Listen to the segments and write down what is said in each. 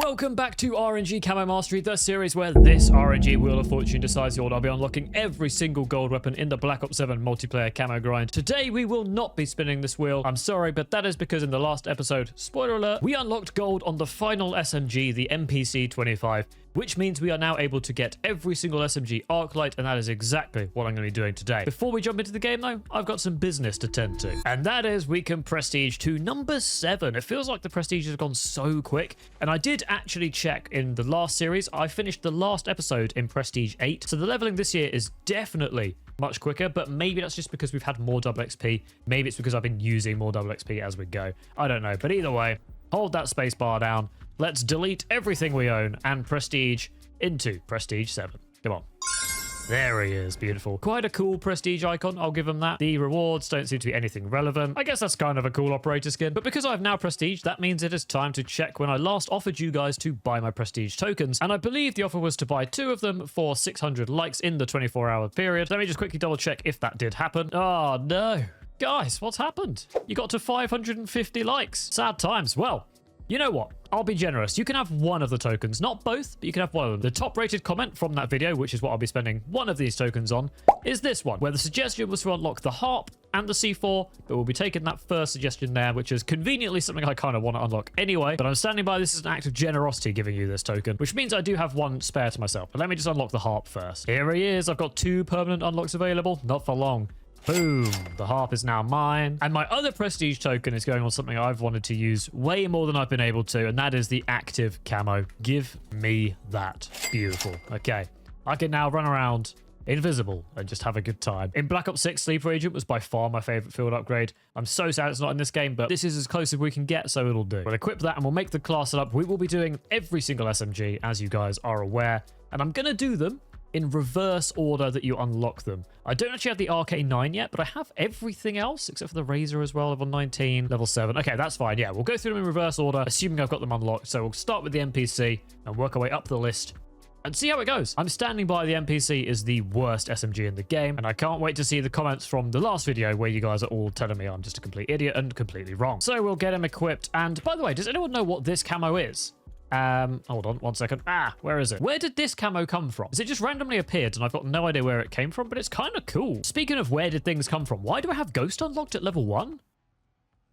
Welcome back to RNG Camo Mastery, the series where this RNG Wheel of Fortune decides the order. I'll be unlocking every single gold weapon in the Black Ops 7 multiplayer camo grind. Today, we will not be spinning this wheel. I'm sorry, but that is because in the last episode, spoiler alert, we unlocked gold on the final SMG, the NPC-25, which means we are now able to get every single SMG Arclight, and that is exactly what I'm going to be doing today. Before we jump into the game, though, I've got some business to tend to, and that is we can prestige to number 7. It feels like the prestige has gone so quick, and I did actually check in the last series. I finished the last episode in prestige 8, so the leveling this year is definitely much quicker, but maybe that's just because we've had more double XP. Maybe it's because I've been using more double XP as we go. I don't know, but either way, hold that space bar down. Let's delete everything we own and prestige into prestige 7. Come on. There he is. Beautiful. Quite a cool prestige icon. I'll give him that. The rewards don't seem to be anything relevant. I guess that's kind of a cool operator skin. But because I've now prestige, that means it is time to check when I last offered you guys to buy my prestige tokens. And I believe the offer was to buy 2 of them for 600 likes in the 24-hour period. Let me just quickly double check if that did happen. Oh, no. Guys, what's happened? You got to 550 likes. Sad times. Well, you know what? I'll be generous. You can have one of the tokens, not both, but you can have one of them. The top rated comment from that video, which is what I'll be spending one of these tokens on, is this one, where the suggestion was to unlock the harp and the C4, but we'll be taking that first suggestion there, which is conveniently something I kind of want to unlock anyway, but I'm standing by this as an act of generosity giving you this token, which means I do have one spare to myself. But let me just unlock the harp first. Here he is. I've got 2 permanent unlocks available. Not for long. Boom. The harp is now mine. And my other prestige token is going on something I've wanted to use way more than I've been able to, and that is the active camo. Give me that. Beautiful. Okay. I can now run around invisible and just have a good time. In Black Ops 6, Sleeper Agent was by far my favorite field upgrade. I'm so sad it's not in this game, but this is as close as we can get, so it'll do. We'll equip that and we'll make the class up. We will be doing every single SMG, as you guys are aware, and I'm going to do them in reverse order that you unlock them. I don't actually have the RK9 yet, but I have everything else except for the Razor as well, level 19, level 7. Okay, that's fine. Yeah, we'll go through them in reverse order, assuming I've got them unlocked. So we'll start with the NPC and work our way up the list and see how it goes. I'm standing by the NPC is the worst SMG in the game, and I can't wait to see the comments from the last video where you guys are all telling me I'm just a complete idiot and completely wrong. So we'll get him equipped. And by the way, does anyone know what this camo is? Hold on 1 second. Where is it? Where did this camo come from? Is it just randomly appeared and I've got no idea where it came from, but it's kind of cool. Speaking of where did things come from, why do I have Ghost unlocked at level 1?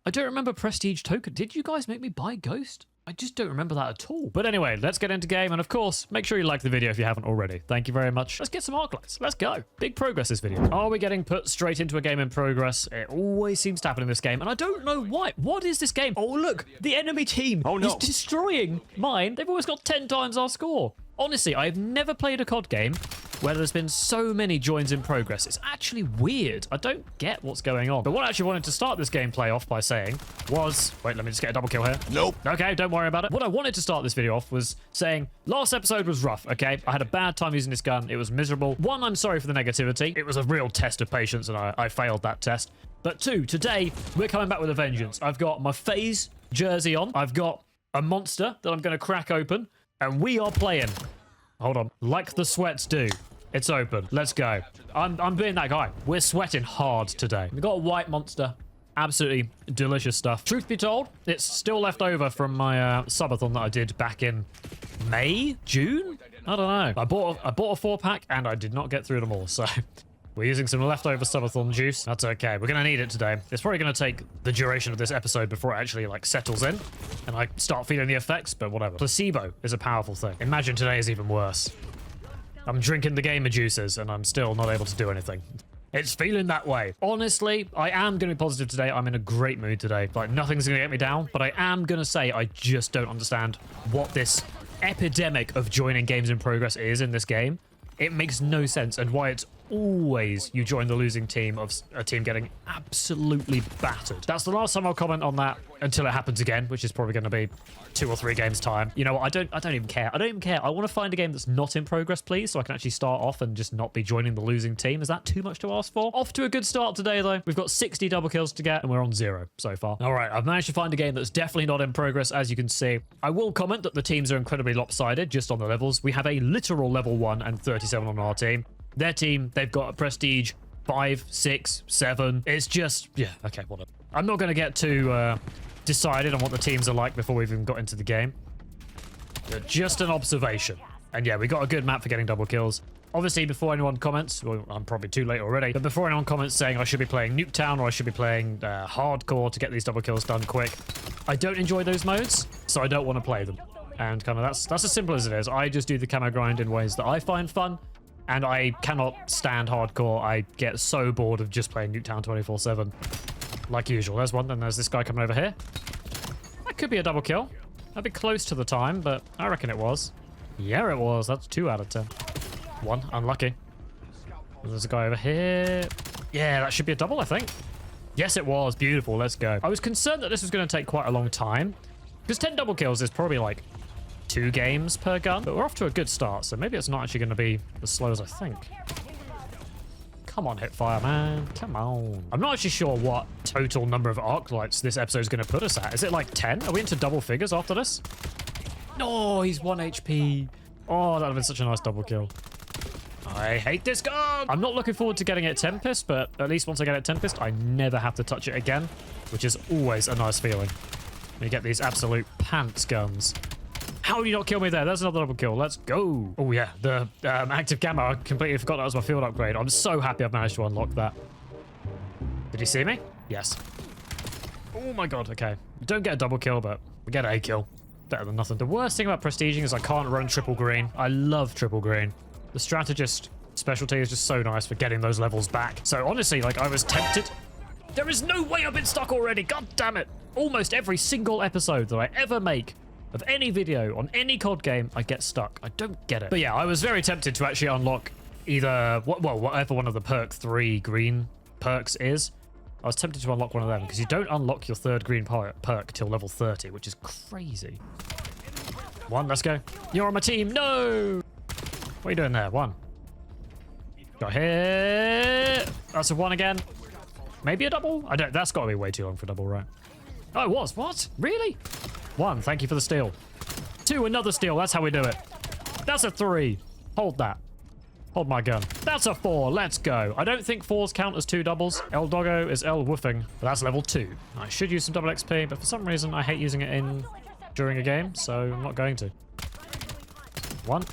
I don't remember prestige token. Did you guys make me buy Ghost? I just don't remember that at all. But anyway, let's get into game. And of course, make sure you like the video if you haven't already. Thank you very much. Let's get some Arclights. Let's go. Big progress this video. Are we getting put straight into a game in progress? It always seems to happen in this game. And I don't know why. What is this game? Oh, look. The enemy team is destroying mine. They've always got 10 times our score. Honestly, I've never played a COD game where there's been so many joins in progress. It's actually weird. I don't get what's going on. But what I actually wanted to start this gameplay off by saying was... Wait, let me just get a double kill here. Nope. Okay, don't worry about it. What I wanted to start this video off was saying, last episode was rough, okay? I had a bad time using this gun. It was miserable. 1, I'm sorry for the negativity. It was a real test of patience, and I failed that test. But 2, today, we're coming back with a vengeance. I've got my FaZe jersey on. I've got a monster that I'm going to crack open. And we are playing. Hold on. Like the sweats do. It's open. Let's go. I'm being that guy. We're sweating hard today. We've got a white monster. Absolutely delicious stuff. Truth be told, it's still left over from my subathon that I did back in May? June? I don't know. I bought a 4-pack and I did not get through them all, so... We're using some leftover subathon juice. That's okay. We're going to need it today. It's probably going to take the duration of this episode before it actually, like, settles in and I start feeling the effects, but whatever. Placebo is a powerful thing. Imagine today is even worse. I'm drinking the gamer juices and I'm still not able to do anything. It's feeling that way. Honestly, I am going to be positive today. I'm in a great mood today. Like, nothing's going to get me down, but I am going to say I just don't understand what this epidemic of joining games in progress is in this game. It makes no sense, and why it's always you join the losing team of a team getting absolutely battered. That's the last time I'll comment on that until it happens again, which is probably going to be 2 or 3 games time. You know what? I don't even care. I don't even care. I want to find a game that's not in progress, please, so I can actually start off and just not be joining the losing team. Is that too much to ask for? Off to a good start today, though. We've got 60 double kills to get, and we're on 0 so far. All right, I've managed to find a game that's definitely not in progress, as you can see. I will comment that the teams are incredibly lopsided just on the levels. We have a literal level 1 and 37 on our team. Their team, they've got a prestige 5, 6, 7. It's just, yeah, okay, whatever. I'm not going to get too decided on what the teams are like before we've even got into the game. Just an observation. And yeah, we got a good map for getting double kills. Obviously, before anyone comments, well, I'm probably too late already, but before anyone comments saying I should be playing Nuketown or I should be playing Hardcore to get these double kills done quick, I don't enjoy those modes, so I don't want to play them. And kind of that's as simple as it is. I just do the camo grind in ways that I find fun, and I cannot stand Hardcore. I get so bored of just playing Nuketown 24/7. Like usual. There's one, then there's this guy coming over here. That could be a double kill. That'd be close to the time, but I reckon it was. Yeah, it was. That's 2 out of 10. 1, unlucky. There's a guy over here. Yeah, that should be a double, I think. Yes, it was. Beautiful. Let's go. I was concerned that this was going to take quite a long time, because 10 double kills is probably like 2 games per gun, but we're off to a good start, so maybe it's not actually going to be as slow as I think. Come on, Hipfire, man. Come on. I'm not actually sure what total number of arc lights this episode is going to put us at. Is it like 10? Are we into double figures after this? No, he's 1 HP. Oh, that would have been such a nice double kill. I hate this gun. I'm not looking forward to getting it Tempest, but at least once I get it Tempest, I never have to touch it again, which is always a nice feeling. When you get these absolute pants guns. How do you not kill me there? There's another double kill. Let's go. Oh, yeah. The active camo. I completely forgot that was my field upgrade. I'm so happy I've managed to unlock that. Did he see me? Yes. Oh, my God. Okay. We don't get a double kill, but we get a kill. Better than nothing. The worst thing about prestiging is I can't run triple green. I love triple green. The strategist specialty is just so nice for getting those levels back. So, honestly, like, I was tempted. There is no way I've been stuck already. God damn it. Almost every single episode that I ever make of any video on any COD game, I get stuck. I don't get it. But yeah, I was very tempted to actually unlock either, well, whatever one of the perk 3 green perks is. I was tempted to unlock one of them because you don't unlock your 3rd green perk till level 30, which is crazy. 1, let's go. You're on my team. No! What are you doing there? 1. Got hit. That's a 1 again. Maybe a double? I don't. That's got to be way too long for a double, right? Oh, it was. What? Really? 1, thank you for the steal. 2, another steal. That's how we do it. That's a 3. Hold that. Hold my gun. That's a 4. Let's go. I don't think 4s count as 2 doubles. El Doggo is El Woofing, but that's level 2. I should use some double XP, but for some reason I hate using it during a game, so I'm not going to. 1,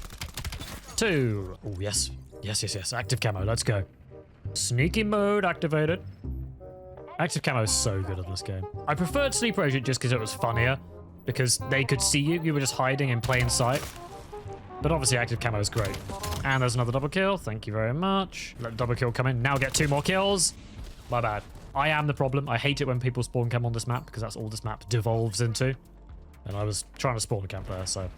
2. Oh, yes. Yes. Active camo. Let's go. Sneaky mode activated. Active camo is so good at this game. I preferred Sleeper Agent just because it was funnier, because they could see you. You were just hiding in plain sight. But obviously active camo is great. And there's another double kill. Thank you very much. Let the double kill come in. Now get 2 more kills. My bad. I am the problem. I hate it when people spawn camp on this map because that's all this map devolves into. And I was trying to spawn a camp there, so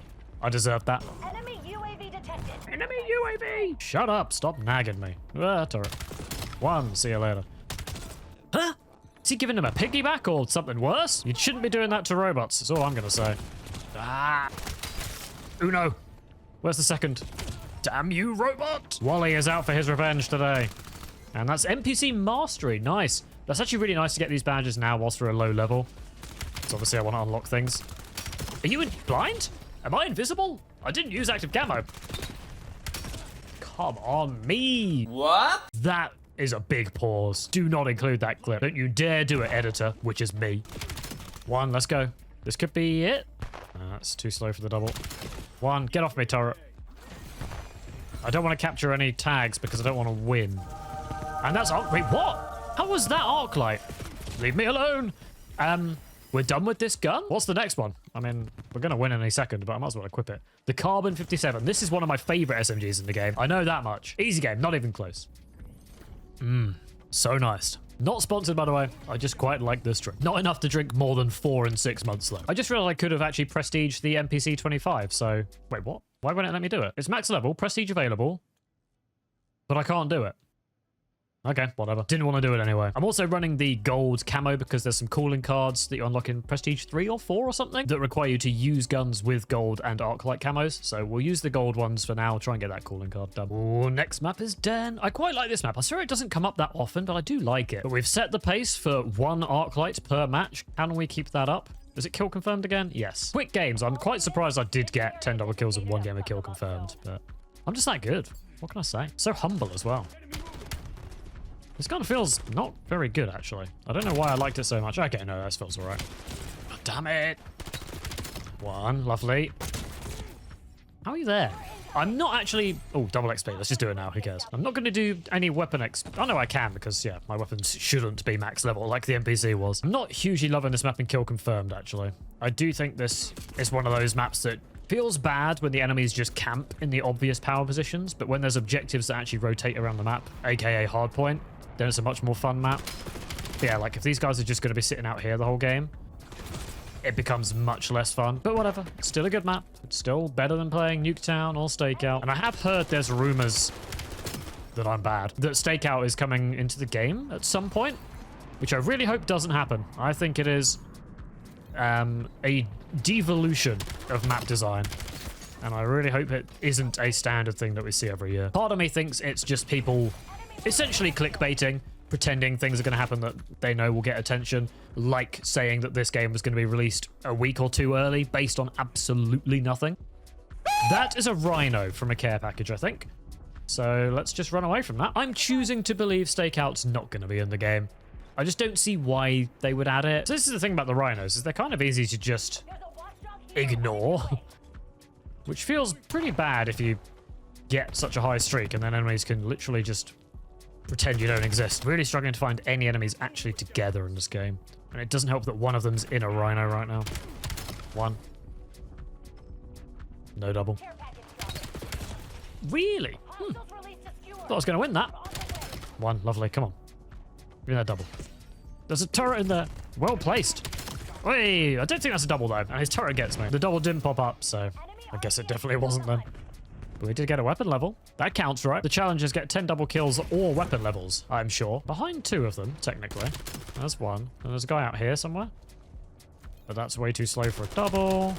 I deserved that. Enemy UAV detected. Enemy UAV! Shut up. Stop nagging me. Turret. 1. See you later. Huh? Is he giving him a piggyback or something worse? You shouldn't be doing that to robots. That's all I'm going to say. Ah. Uno. Where's the second? Damn you, robot! Wally is out for his revenge today. And that's NPC Mastery. Nice. That's actually really nice to get these badges now whilst we're a low level. So obviously I want to unlock things. Are you blind? Am I invisible? I didn't use active camo. Come on, me. What? That is a big pause. Do not include that clip. Don't you dare do it, editor, which is me. 1, let's go. This could be it. That's too slow for the double. 1, get off me, turret. I don't want to capture any tags because I don't want to win. And that's arc. Wait, what? How was that arc light? Leave me alone. We're done with this gun? What's the next one? I mean, we're going to win in a second, but I might as well equip it. The Carbon 57. This is one of my favorite SMGs in the game. I know that much. Easy game, not even close. So nice. Not sponsored, by the way. I just quite like this drink. Not enough to drink more than 4 in 6 months, though. I just realized I could have actually prestiged the NPC 25, so... Wait, what? Why won't it let me do it? It's max level, prestige available, but I can't do it. Okay, whatever. Didn't want to do it anyway. I'm also running the gold camo because there's some cooling cards that you unlock in prestige 3 or 4 or something that require you to use guns with gold and arc light camos. So we'll use the gold ones for now. Try and get that cooling card done. Oh, next map is Den. I quite like this map. I swear it doesn't come up that often, but I do like it. But we've set the pace for 1 arc light per match. Can we keep that up? Is it kill confirmed again? Yes. Quick games. I'm quite surprised I did get 10 double kills in 1 game of kill confirmed, but I'm just that good. What can I say? So humble as well. This gun feels not very good, actually. I don't know why I liked it so much. Okay, no, this feels all right. Oh, damn it. 1, lovely. How are you there? I'm not actually... Oh, double XP. Let's just do it now. Who cares? I'm not going to do any weapon XP. Oh, no, I can because, yeah, my weapons shouldn't be max level like the NPC was. I'm not hugely loving this map in kill confirmed, actually. I do think this is one of those maps that feels bad when the enemies just camp in the obvious power positions, but when there's objectives that actually rotate around the map, aka hardpoint, then it's a much more fun map. But yeah, like if these guys are just going to be sitting out here the whole game, it becomes much less fun. But whatever, it's still a good map. It's still better than playing Nuketown or Stakeout. And I have heard there's rumors that I'm bad, that Stakeout is coming into the game at some point, which I really hope doesn't happen. I think it is a devolution of map design. And I really hope it isn't a standard thing that we see every year. Part of me thinks it's just people essentially clickbaiting, pretending things are going to happen that they know will get attention, like saying that this game was going to be released a week or two early based on absolutely nothing. That is a rhino from a care package, I think. So let's just run away from that. I'm choosing to believe Stakeout's not going to be in the game. I just don't see why they would add it. So this is the thing about the rhinos, is they're kind of easy to just ignore, which feels pretty bad if you get such a high streak and then enemies can literally just pretend you don't exist. Really struggling to find any enemies actually together in this game. And it doesn't help that one of them's in a rhino right now. One. No double. Really? Thought I was going to win that. One. Lovely. Come on. Give me that double. There's a turret in there. Well placed. Wait, I don't think that's a double though. And his turret gets me. The double didn't pop up, so I guess it definitely wasn't then. But we did get a weapon level. That counts, right? The challenge is get 10 double kills or weapon levels, I'm sure. Behind two of them, technically. There's one. And there's a guy out here somewhere. But that's way too slow for a double,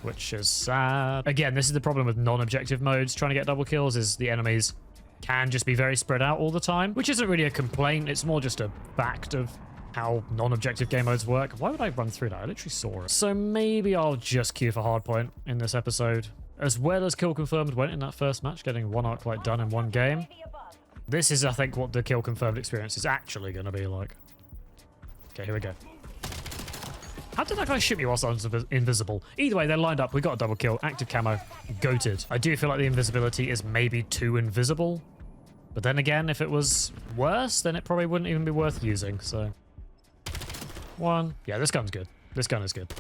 which is sad. Again, this is the problem with non-objective modes. Trying to get double kills is the enemies can just be very spread out all the time, which isn't really a complaint. It's more just a fact of how non-objective game modes work. Why would I run through that? I literally saw it. So maybe I'll just queue for hardpoint in this episode. As well as kill confirmed went in that first match, getting one arc light done in one game. This is, I think, what the kill confirmed experience is actually going to be like. Okay, here we go. How did that guy shoot me whilst I was invisible? Either way, they're lined up. We got a double kill. Active camo. Goated. I do feel like the invisibility is maybe too invisible. But then again, if it was worse, then it probably wouldn't even be worth using, so. One. Yeah, this gun's good. This gun is good.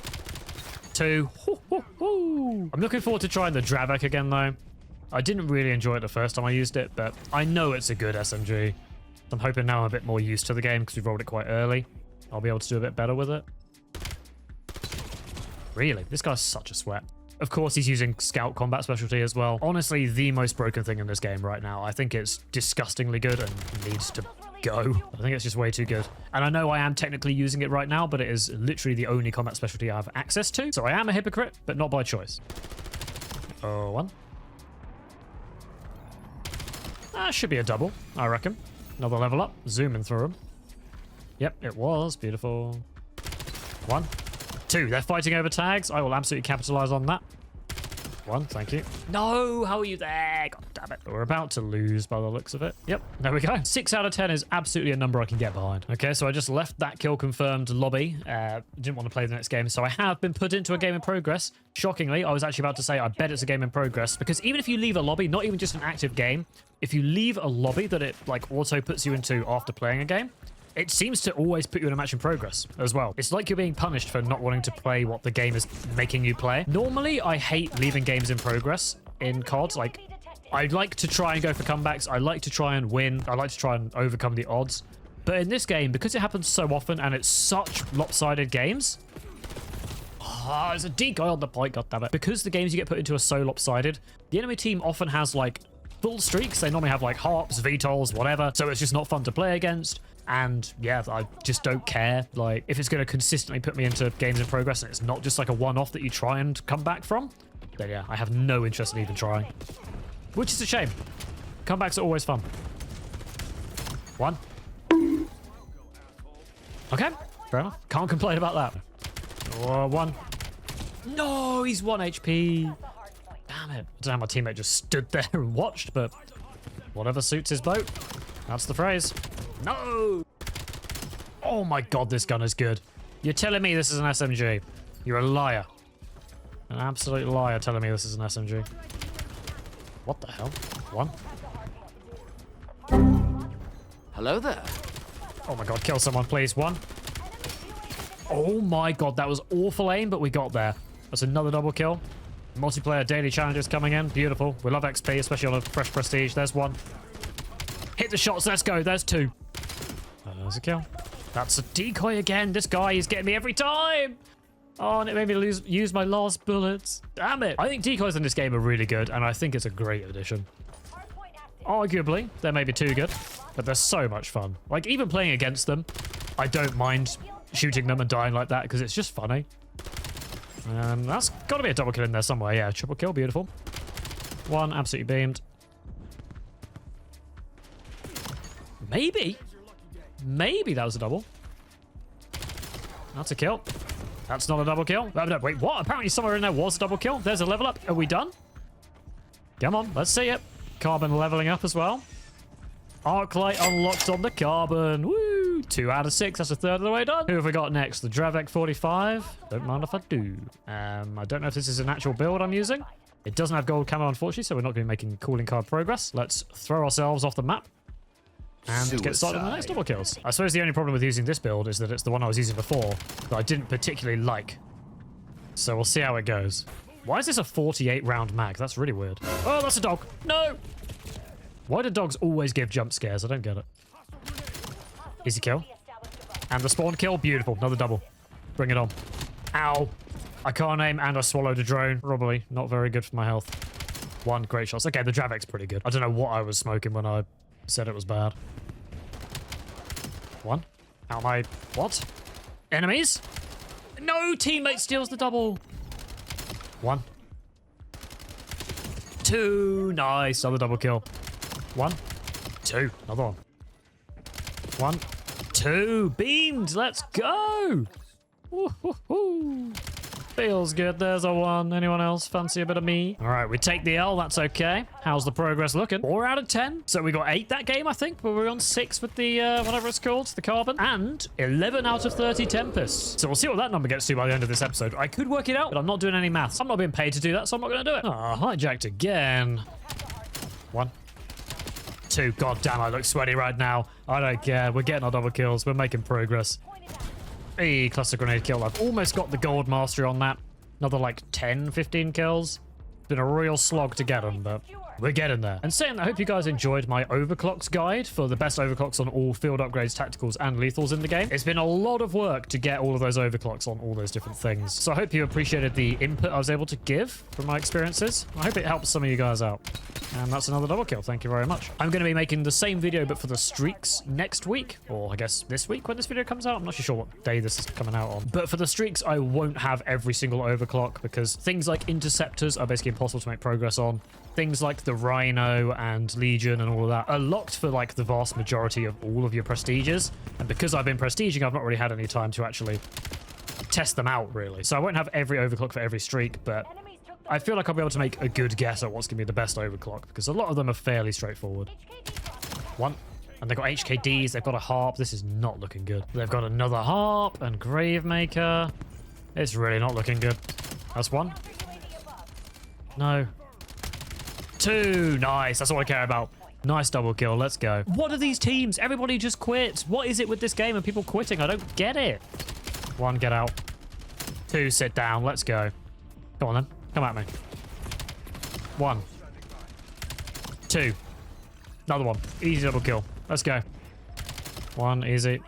Two. I'm looking forward to trying the Dravak again, though. I didn't really enjoy it the first time I used it, but I know it's a good SMG. I'm hoping now I'm a bit more used to the game because we rolled it quite early. I'll be able to do a bit better with it. Really? This guy's such a sweat. Of course, he's using Scout combat specialty as well. Honestly, the most broken thing in this game right now. I think it's disgustingly good and needs to go. I think it's just way too good. And I know I am technically using it right now, but it is literally the only combat specialty I have access to. So I am a hypocrite, but not by choice. Oh, one. That should be a double, I reckon. Another level up. Zooming through them. Yep, it was. Beautiful. One. Two. They're fighting over tags. I will absolutely capitalize on that. One, thank you. No, how are you there? God damn it. We're about to lose by the looks of it. Yep, there we go. 6 out of 10 is absolutely a number I can get behind. Okay, so I just left that kill confirmed lobby. Didn't want to play the next game, so I have been put into a game in progress. Shockingly, I was actually about to say I bet it's a game in progress, because even if you leave a lobby, not even just an active game, if you leave a lobby that it like auto puts you into after playing a game, it seems to always put you in a match in progress as well. It's like you're being punished for not wanting to play what the game is making you play. Normally, I hate leaving games in progress in COD. Like, I like to try and go for comebacks. I like to try and win. I like to try and overcome the odds. But in this game, because it happens so often and it's such lopsided games... Oh, there's a decoy on the point, goddammit. Because the games you get put into are so lopsided, the enemy team often has, like, full streaks. They normally have, like, harps, VTOLs, whatever. So it's just not fun to play against. And yeah, I just don't care. Like, if it's going to consistently put me into games in progress and it's not just like a one-off that you try and come back from, then yeah, I have no interest in even trying. Which is a shame. Comebacks are always fun. One. Okay, fair enough. Can't complain about that. One. No, he's 1 HP. Damn it. I don't know how my teammate just stood there and watched, but whatever suits his boat. That's the phrase. No! Oh my god, this gun is good. You're telling me this is an SMG. You're a liar. An absolute liar telling me this is an SMG. What the hell? One. Hello there. Oh my god, kill someone, please. One. Oh my god, that was awful aim, but we got there. That's another double kill. Multiplayer daily challenges coming in. Beautiful. We love XP, especially on a fresh prestige. There's one. Hit the shots. Let's go. There's two. There's a kill. That's a decoy again. This guy is getting me every time. Oh, and it made me use my last bullets. Damn it. I think decoys in this game are really good, and I think it's a great addition. Arguably, they may be too good, but they're so much fun. Like, even playing against them, I don't mind shooting them and dying like that because it's just funny. That's got to be a double kill in there somewhere. Yeah, triple kill. Beautiful. One, absolutely beamed. Maybe that was a double. That's a kill. That's not a double kill. No, wait, what? Apparently somewhere in there was a double kill. There's a level up. Are we done? Come on, let's see it. Carbon leveling up as well. Arclight unlocked on the carbon. Woo! 2 out of 6. That's a third of the way done. Who have we got next? The Dravek 45. Don't mind if I do. I don't know if this is an actual build I'm using. It doesn't have gold camo, unfortunately, so we're not going to be making calling card progress. Let's throw ourselves off the map and get started on the next double kills. I suppose the only problem with using this build is that it's the one I was using before that I didn't particularly like. So we'll see how it goes. Why is this a 48 round mag? That's really weird. Oh, that's a dog. No! Why do dogs always give jump scares? I don't get it. Easy kill. And the spawn kill. Beautiful. Another double. Bring it on. Ow. I can't aim and I swallowed a drone. Probably not very good for my health. One. Great shots. Okay, the Dravek's pretty good. I don't know what I was smoking when I said it was bad. One. Out my... What? Enemies? No! Teammate steals the double. One. Two. Nice. Another double kill. One. Two. Another one. One. Two. Beamed. Let's go. Woo-hoo-hoo. Feels good. There's a one. Anyone else fancy a bit of me? All right, we take the L. That's okay. How's the progress looking? 4 out of 10. So we got 8 that game, I think. But we're on 6 with the, whatever it's called, the carbon. And 11 out of 30 Tempests. So we'll see what that number gets to by the end of this episode. I could work it out, but I'm not doing any maths. I'm not being paid to do that, so I'm not going to do it. Ah, hijacked again. One. Two. God damn, I look sweaty right now. I don't care. We're getting our double kills. We're making progress. Hey, cluster grenade kill. I've almost got the gold mastery on that. Another like 10, 15 kills. Been a real slog to get them, but we're getting there. And saying that, I hope you guys enjoyed my overclocks guide for the best overclocks on all field upgrades, tacticals, and lethals in the game. It's been a lot of work to get all of those overclocks on all those different things. So I hope you appreciated the input I was able to give from my experiences. I hope it helps some of you guys out. And that's another double kill. Thank you very much. I'm going to be making the same video, but for the streaks next week, or I guess this week when this video comes out. I'm not sure what day this is coming out on. But for the streaks, I won't have every single overclock because things like interceptors are basically impossible to make progress on. Things like the Rhino and Legion and all of that are locked for like the vast majority of all of your prestiges. And because I've been prestiging, I've not really had any time to actually test them out, really. So I won't have every overclock for every streak, but I feel like I'll be able to make a good guess at what's going to be the best overclock because a lot of them are fairly straightforward. One. And they've got HKDs, they've got a harp. This is not looking good. They've got another harp and Gravemaker. It's really not looking good. That's one. No. Two. Nice. That's all I care about. Nice double kill. Let's go. What are these teams? Everybody just quit. What is it with this game and people quitting? I don't get it. One, get out. Two, sit down. Let's go. Come on then. Come at me. One. Two. Another one. Easy double kill. Let's go. One, easy.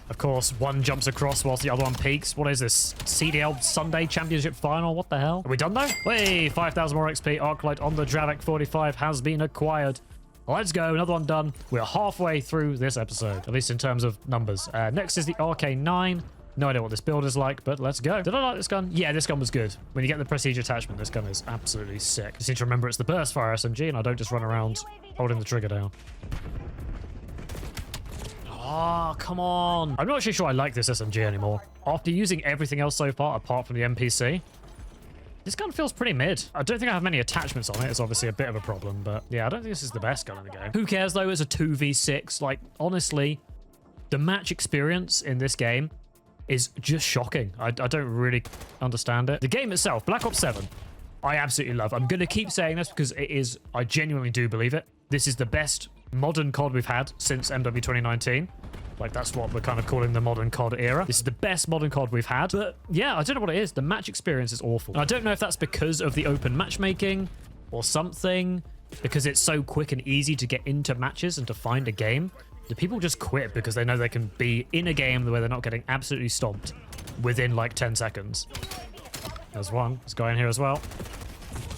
Of course, one jumps across whilst the other one peeks. What is this? CDL Sunday Championship Final? What the hell? Are we done though? Hey, 5,000 more XP. Arclight on the Dravek 45 has been acquired. Let's go. Another one done. We're halfway through this episode, at least in terms of numbers. Next is the RK9. No idea what this build is like, but let's go. Did I like this gun? Yeah, this gun was good. When you get the prestige attachment, this gun is absolutely sick. I seem to remember it's the burst fire SMG, and I don't just run around holding the trigger down. Oh, come on. I'm not actually sure I like this SMG anymore. After using everything else so far, apart from the NPC, this gun feels pretty mid. I don't think I have many attachments on it. It's obviously a bit of a problem, but yeah, I don't think this is the best gun in the game. Who cares, though? It's a 2v6. Like, honestly, the match experience in this game is just shocking. I don't really understand it. The game itself, Black Ops 7, I absolutely love. I'm going to keep saying this because it is, I genuinely do believe it. This is the best modern COD we've had since MW 2019. Like, that's what we're kind of calling the modern COD era. This is the best modern COD we've had. But yeah, I don't know what it is. The match experience is awful. And I don't know if that's because of the open matchmaking or something, because it's so quick and easy to get into matches and to find a game. Do people just quit because they know they can be in a game where they're not getting absolutely stomped within like 10 seconds? There's one. There's a guy in here as well.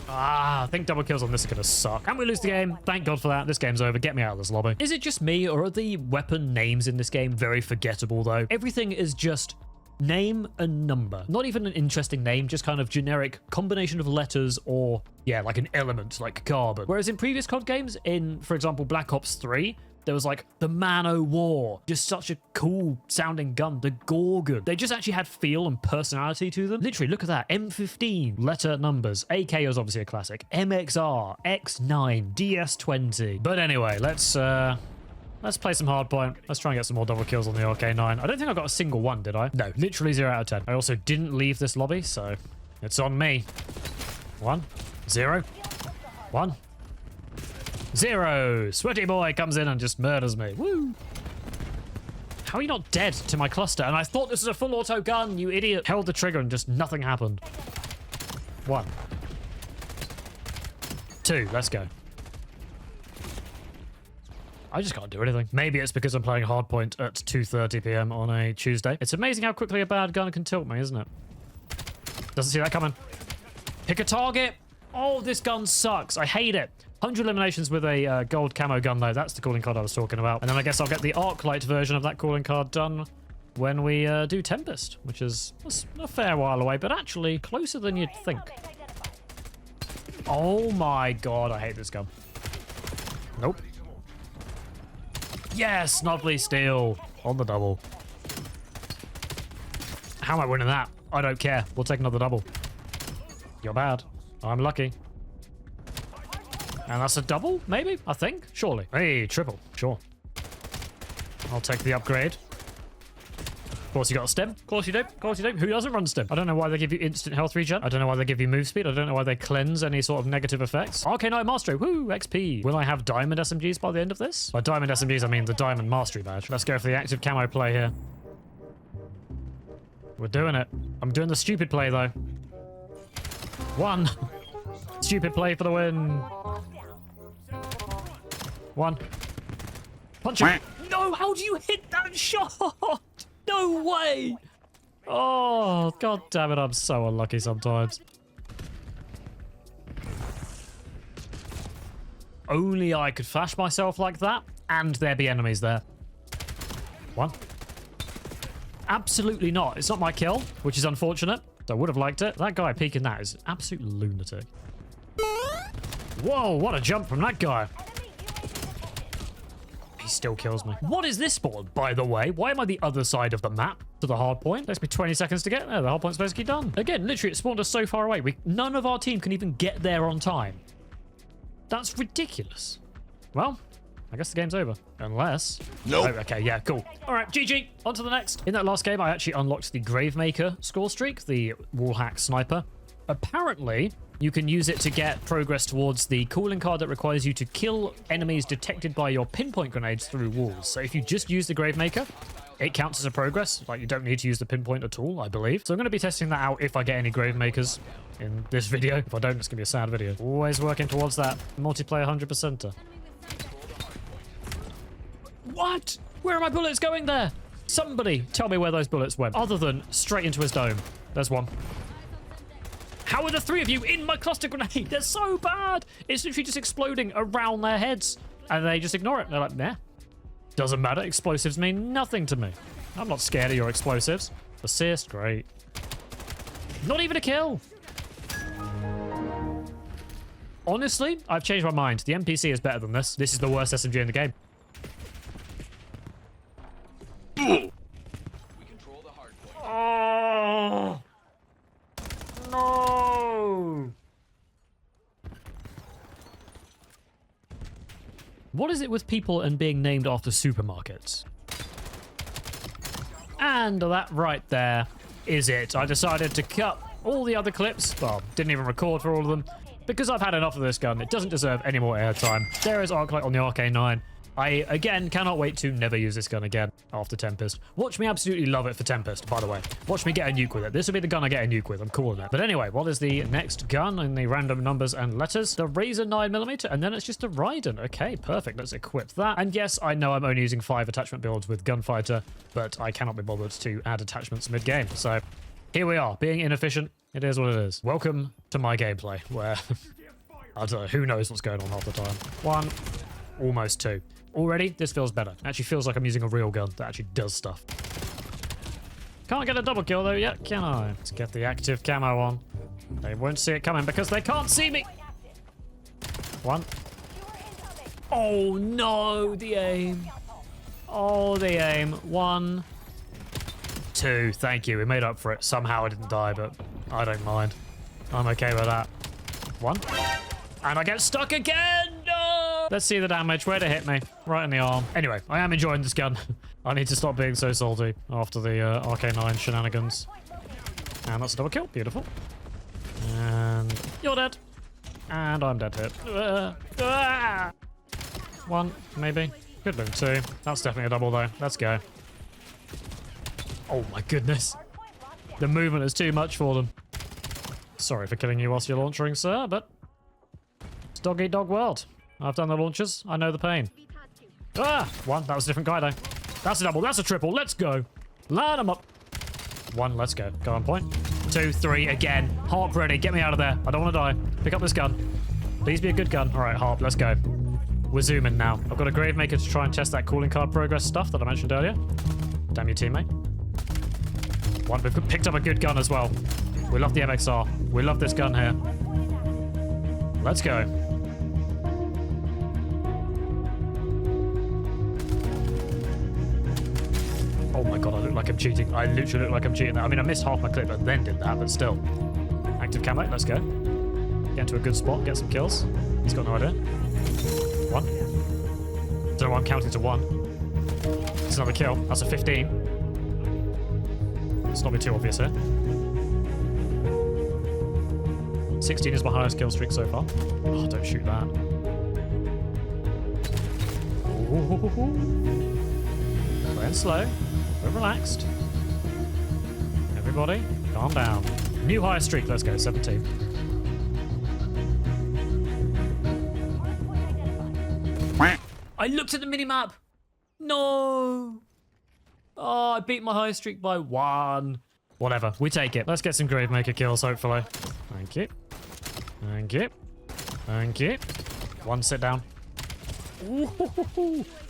I think double kills on this are going to suck. And we lose the game. Thank God for that. This game's over. Get me out of this lobby. Is it just me, or are the weapon names in this game very forgettable, though? Everything is just name and number. Not even an interesting name, just kind of generic combination of letters or, yeah, like an element, like carbon. Whereas in previous COD games, in, for example, Black Ops 3, there was like the Man O' War, just such a cool sounding gun, the Gorgon. They just actually had feel and personality to them. Literally, look at that. M15, letter numbers. AK is obviously a classic. MXR, X9, DS20. But anyway, let's play some hardpoint. Let's try and get some more double kills on the RK9. I don't think I got a single one, did I? No, literally 0 out of 10. I also didn't leave this lobby, so it's on me. 1, 0, 1. 0. Sweaty boy comes in and just murders me. Woo. How are you not dead to my cluster? And I thought this was a full auto gun, you idiot. Held the trigger and just nothing happened. 1. 2. Let's go. I just can't do anything. Maybe it's because I'm playing hardpoint at 2:30 p.m. on a Tuesday. It's amazing how quickly a bad gun can tilt me, isn't it? Doesn't see that coming. Pick a target. Oh, this gun sucks. I hate it. 100 eliminations with a gold camo gun, though. That's the calling card I was talking about. And then I guess I'll get the Arclight version of that calling card done when we do Tempest, which is a fair while away, but actually closer than you'd think. Oh my god, I hate this gun. Nope. Yes, Snubbly Steel on the double. How am I winning that? I don't care. We'll take another double. You're bad. I'm lucky. And that's a double, maybe? I think? Surely. Hey, triple. Sure. I'll take the upgrade. Of course you got a stim. Of course you do. Of course you do. Who doesn't run stim? I don't know why they give you instant health regen. I don't know why they give you move speed. I don't know why they cleanse any sort of negative effects. RNG Mastery. Woo, XP. Will I have diamond SMGs by the end of this? By diamond SMGs, I mean the diamond mastery badge. Let's go for the active camo play here. We're doing it. I'm doing the stupid play, though. 1. Stupid play for the win. 1. Punch him. No, how do you hit that shot? No way. Oh, god damn it. I'm so unlucky sometimes. Only I could flash myself like that and there be enemies there. 1. Absolutely not. It's not my kill, which is unfortunate. I would have liked it. That guy peeking that is an absolute lunatic. Whoa, what a jump from that guy. He still kills me. What is this spawn, by the way? Why am I the other side of the map to the hard point? Takes me 20 seconds to get there. The hard point's basically done. Again, literally, it spawned us so far away. None of our team can even get there on time. That's ridiculous. Well, I guess the game's over. Unless... Nope. Oh, okay, yeah, cool. All right, GG. On to the next. In that last game, I actually unlocked the Gravemaker score streak, the wallhack sniper. Apparently, you can use it to get progress towards the calling card that requires you to kill enemies detected by your pinpoint grenades through walls. So if you just use the Gravemaker, it counts as a progress. Like, you don't need to use the pinpoint at all, I believe. So I'm going to be testing that out if I get any Gravemakers in this video. If I don't, it's going to be a sad video. Always working towards that multiplayer 100%er. What? Where are my bullets going there? Somebody tell me where those bullets went, other than straight into his dome. There's one. How are the 3 of you in my cluster grenade? They're so bad. It's literally just exploding around their heads. And they just ignore it. They're like, nah. Doesn't matter. Explosives mean nothing to me. I'm not scared of your explosives. Assist, great. Not even a kill. Honestly, I've changed my mind. The NPC is better than this. This is the worst SMG in the game. We control the hard point. Oh. No! What is it with people and being named after supermarkets? And that right there is it. I decided to cut all the other clips. Well, didn't even record for all of them because I've had enough of this gun. It doesn't deserve any more airtime. There is Arclight on the RK9. I, again, cannot wait to never use this gun again after Tempest. Watch me absolutely love it for Tempest, by the way. Watch me get a nuke with it. This will be the gun I get a nuke with. I'm calling it. But anyway, what is the next gun in the random numbers and letters? The Razor 9mm, and then it's just a Raiden. Okay, perfect. Let's equip that. And yes, I know I'm only using 5 attachment builds with Gunfighter, but I cannot be bothered to add attachments mid-game. So here we are, being inefficient. It is what it is. Welcome to my gameplay, where I don't know, who knows what's going on half the time. 1, almost 2. Already, this feels better. Actually feels like I'm using a real gun that actually does stuff. Can't get a double kill though yet, can I? Let's get the active camo on. They won't see it coming because they can't see me. 1. Oh no, the aim. Oh, the aim. 1, 2. Thank you. We made up for it. Somehow I didn't die, but I don't mind. I'm okay with that. 1. And I get stuck again. No! Let's see the damage. Where'd it hit me? Right in the arm. Anyway, I am enjoying this gun. I need to stop being so salty after the RK9 shenanigans. And that's a double kill. Beautiful. And you're dead. And I'm dead here. 1, maybe. Could have been 2. That's definitely a double though. Let's go. Oh my goodness. The movement is too much for them. Sorry for killing you whilst you're launching, sir, but it's dog eat dog world. I've done the launches. I know the pain. 1. That was a different guy though. That's a double. That's a triple. Let's go. Line them up. 1. Let's go. Go on point. 2, 3 again. Harp ready. Get me out of there. I don't want to die. Pick up this gun. Please be a good gun. All right, Harp. Let's go. We're zooming now. I've got a Gravemaker to try and test that calling card progress stuff that I mentioned earlier. Damn you, teammate. 1. We've picked up a good gun as well. We love the MXR. We love this gun here. Let's go. Oh my god, I look like I'm cheating. I literally look like I'm cheating. I mean, I missed half my clip, but then did that, but still. Active camo, let's go. Get into a good spot, get some kills. He's got no idea. 1. Don't know why I'm counting to 1. It's another kill. That's a 15. It's not be too obvious here. 16 is my highest kill streak so far. Oh, don't shoot that. Playing slow. We're relaxed. Everybody, calm down. New highest streak. Let's go. 17. I looked at the minimap. No. Oh, I beat my highest streak by 1. Whatever. We take it. Let's get some Gravemaker kills, hopefully. Thank you. Thank you. Thank you. 1, sit down. Ooh,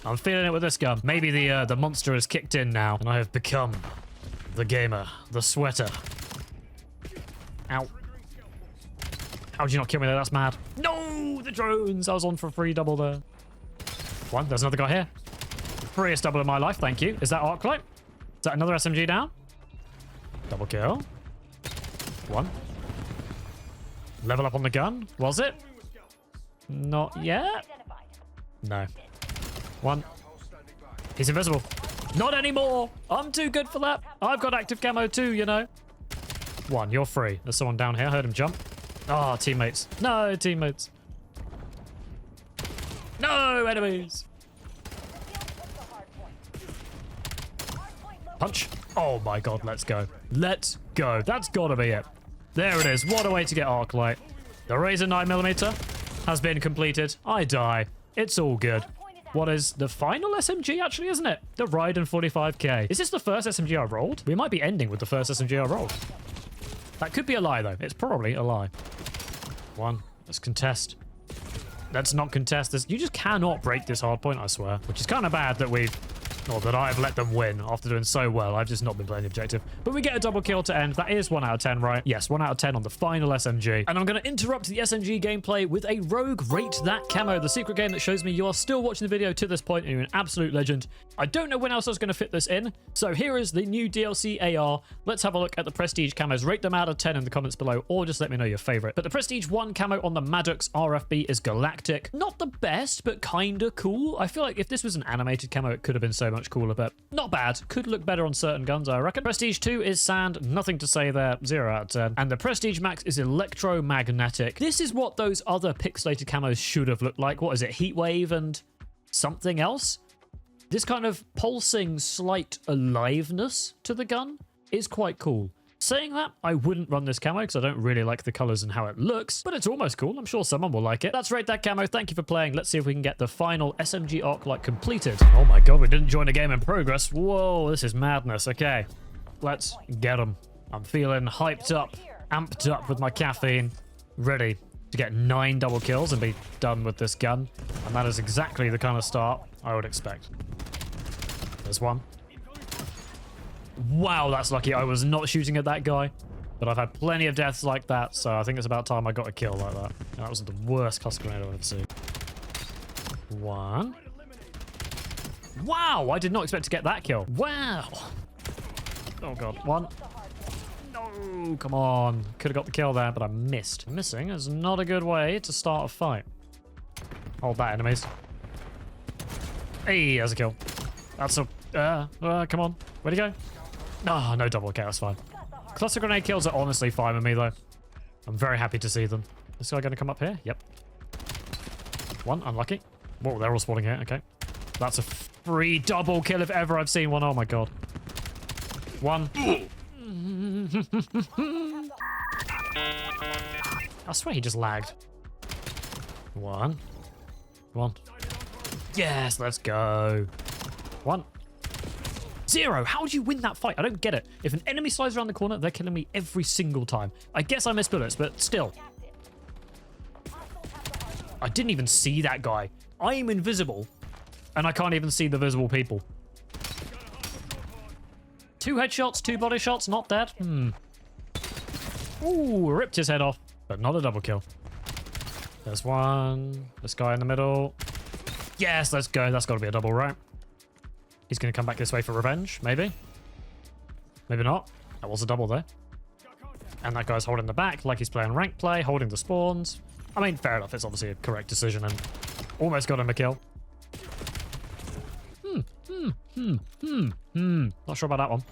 I'm feeling it with this gun. Maybe the monster has kicked in now, and I have become the gamer, the sweater. Ow. How'd you not kill me there? That's mad. No, the drones. I was on for a free double there. 1, there's another guy here. Freest double in my life, thank you. Is that Arclight? Is that another SMG down? Double kill. 1. Level up on the gun. Was it? Not yet. No. 1. He's invisible. Not anymore. I'm too good for that. I've got active camo too, you know. 1, you're free. There's someone down here. Heard him jump. Ah, teammates. No, teammates. No, enemies. Punch. Oh my god, let's go. Let's go. That's gotta be it. There it is. What a way to get Arclight. The Razor 9mm has been completed. I die. It's all good. What is the final SMG, actually, isn't it? The Raiden 45k. Is this the first SMG I rolled? We might be ending with the first SMG I rolled. That could be a lie, though. It's probably a lie. 1. Let's contest. Let's not contest this. You just cannot break this hardpoint, I swear. Which is kind of bad that we've... Or that I've let them win after doing so well. I've just not been playing the objective. But we get a double kill to end. That is 1 out of 10, right? Yes, 1 out of 10 on the final SMG. And I'm going to interrupt the SMG gameplay with a Rogue Rate That Camo, the secret game that shows me you are still watching the video to this point and you're an absolute legend. I don't know when else I was going to fit this in. So here is the new DLC AR. Let's have a look at the Prestige camos. Rate them out of 10 in the comments below, or just let me know your favorite. But the Prestige 1 camo on the Maddox RFB is galactic. Not the best, but kind of cool. I feel like if this was an animated camo, it could have been so much cooler, but not bad. Could look better on certain guns, I reckon. Prestige 2 is sand. Nothing to say there. 0 out of 10. And the Prestige Max is electromagnetic. This is what those other pixelated camos should have looked like. What is it? Heatwave and something else? This kind of pulsing slight aliveness to the gun is quite cool. Saying that, I wouldn't run this camo because I don't really like the colors and how it looks, but it's almost cool. I'm sure someone will like it. That's Rate That Camo. Thank you for playing. Let's see if we can get the final SMG arc light completed. Oh my god, we didn't join a game in progress. Whoa, this is madness. Okay, let's get them. I'm feeling hyped up, amped up with my caffeine, ready to get 9 double kills and be done with this gun. And that is exactly the kind of start I would expect. There's one. Wow, that's lucky. I was not shooting at that guy, but I've had plenty of deaths like that, so I think it's about time I got a kill like that. That was the worst cluster grenade I've ever seen. One. Wow, I did not expect to get that kill. Wow. Oh god, one. No, come on. Could have got the kill there, but I missed. Missing is not a good way to start a fight. Hold that, enemies. Hey, there's a kill. That's a... come on. Where'd he go? Ah, no double kill. That's fine. Cluster grenade kills are honestly fine with me, though. I'm very happy to see them. This guy going to come up here? Yep. One, unlucky. Whoa, they're all spawning here. Okay. That's a free double kill if ever I've seen one. Oh, my God. One. I swear he just lagged. One. Yes, let's go. One. 0. How do you win that fight? I don't get it. If an enemy slides around the corner, they're killing me every single time. I guess I miss bullets, but still. I didn't even see that guy. I am invisible, and I can't even see the visible people. 2 headshots, 2 body shots, not dead. Ooh, ripped his head off, but not a double kill. There's one. This guy in the middle. Yes, let's go. That's got to be a double, right? He's going to come back this way for revenge, maybe. Maybe not. That was a double there. And that guy's holding the back like he's playing rank play, holding the spawns. I mean, fair enough. It's obviously a correct decision and almost got him a kill. Not sure about that one.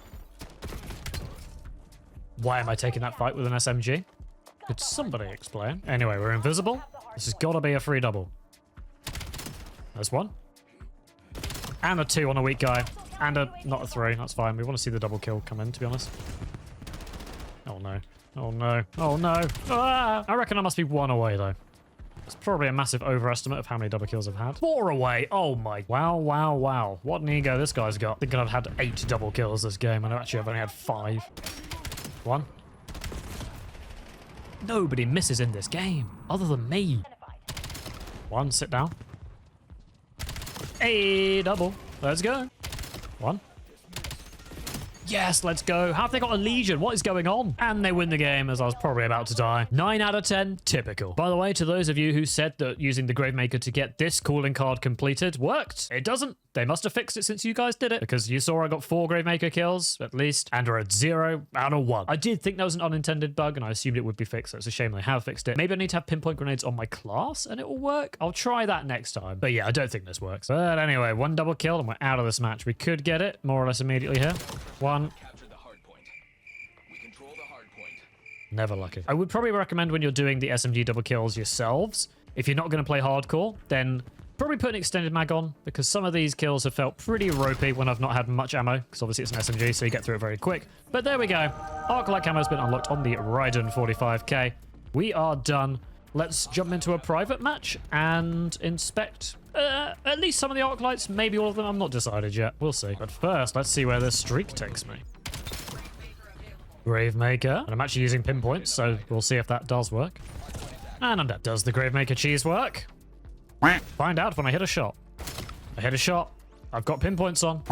Why am I taking that fight with an SMG? Could somebody explain? Anyway, we're invisible. This has got to be a free double. There's one. And a 2 on a weak guy. And a, not a 3. That's fine. We want to see the double kill come in, to be honest. Oh, no. Oh, no. Oh, no. Ah! I reckon I must be 1 away, though. It's probably a massive overestimate of how many double kills I've had. 4 away. Oh, my. Wow, wow, wow. What an ego this guy's got. Thinking I've had 8 double kills this game, and actually I've only had 5. 1. Nobody misses in this game, other than me. 1, sit down. Hey, double. Let's go. 1. Yes, let's go. How have they got a Legion? What is going on? And they win the game as I was probably about to die. 9 out of 10. Typical. By the way, to those of you who said that using the Gravemaker to get this calling card completed worked, it doesn't. They must have fixed it since you guys did it, because you saw I got 4 Gravemaker kills, at least, and are at 0 out of 1. I did think that was an unintended bug, and I assumed it would be fixed, so it's a shame they have fixed it. Maybe I need to have pinpoint grenades on my class, and it will work. I'll try that next time. But yeah, I don't think this works. But anyway, 1 double kill, and we're out of this match. We could get it, more or less immediately here. 1. Never lucky. I would probably recommend when you're doing the SMG double kills yourselves, if you're not going to play hardcore, then probably put an extended mag on, because some of these kills have felt pretty ropey when I've not had much ammo, because obviously it's an SMG, so you get through it very quick. But there we go. Arc Light Camo has been unlocked on the Raiden 45k. We are done. Let's jump into a private match and inspect at least some of the Arc Lights, maybe all of them. I'm not decided yet. We'll see. But first, let's see where this streak takes me. Gravemaker. And I'm actually using pinpoints, so we'll see if that does work. And that does the Gravemaker cheese work. Find out when I hit a shot. I hit a shot. I've got pinpoints on.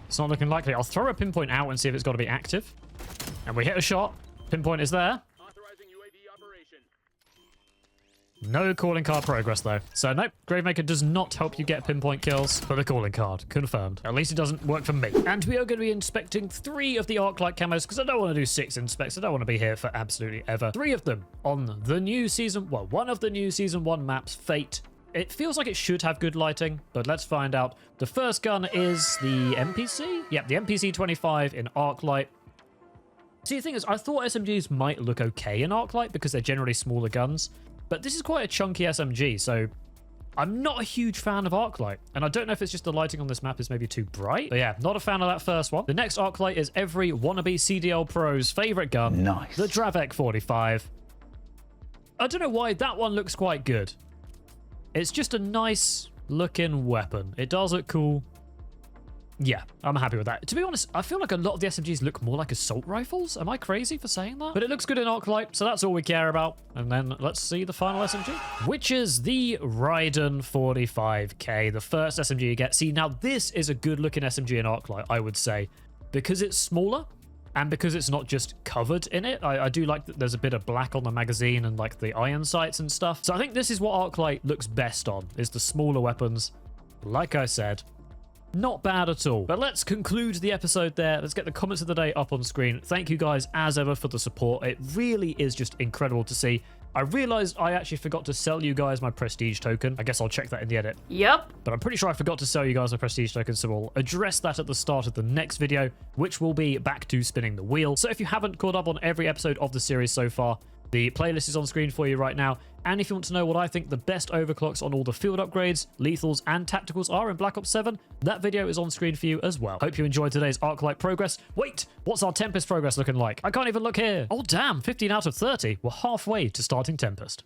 It's not looking likely. I'll throw a pinpoint out and see if it's got to be active. And we hit a shot. Pinpoint is there. No calling card progress, though. So, nope. Gravemaker does not help you get pinpoint kills for the calling card. Confirmed. At least it doesn't work for me. And we are going to be inspecting 3 of the Arc Light camos, because I don't want to do 6 inspects. I don't want to be here for absolutely ever. 3 of them on the new season... Well, one of the new Season 1 maps, Fate, It feels like it should have good lighting, but let's find out. The first gun is the MPC? Yep, the MPC-25 in arc light. See, the thing is, I thought SMGs might look okay in arc light because they're generally smaller guns, but this is quite a chunky SMG, so I'm not a huge fan of arc light, and I don't know if it's just the lighting on this map is maybe too bright, but yeah, not a fan of that first one. The next arc light is every wannabe CDL pro's favorite gun, Nice. the Dravec 45. I don't know why that one looks quite good. It's just a nice looking weapon. It does look cool. Yeah, I'm happy with that. To be honest, I feel like a lot of the SMGs look more like assault rifles. Am I crazy for saying that? But it looks good in arc light, so that's all we care about. And then let's see the final SMG, which is the Raiden 45K, the first SMG you get. See, now this is a good looking SMG in arc light, I would say, because it's smaller and because it's not just covered in it. I do like that there's a bit of black on the magazine and like the iron sights and stuff. So I think this is what arc light looks best on, is the smaller weapons. Like I said, not bad at all. But let's conclude the episode there. Let's get the comments of the day up on screen. Thank you guys as ever for the support. It really is just incredible to see. I realized I actually forgot to sell you guys my prestige token. I guess I'll check that in the edit. Yep. But I'm pretty sure I forgot to sell you guys a prestige token, so we'll address that at the start of the next video, which will be back to spinning the wheel. So if you haven't caught up on every episode of the series so far, the playlist is on screen for you right now. And if you want to know what I think the best overclocks on all the field upgrades, lethals, and tacticals are in Black Ops 7, that video is on screen for you as well. Hope you enjoyed today's Arclight progress. Wait, what's our Tempest progress looking like? I can't even look here. Oh damn, 15 out of 30. We're halfway to starting Tempest.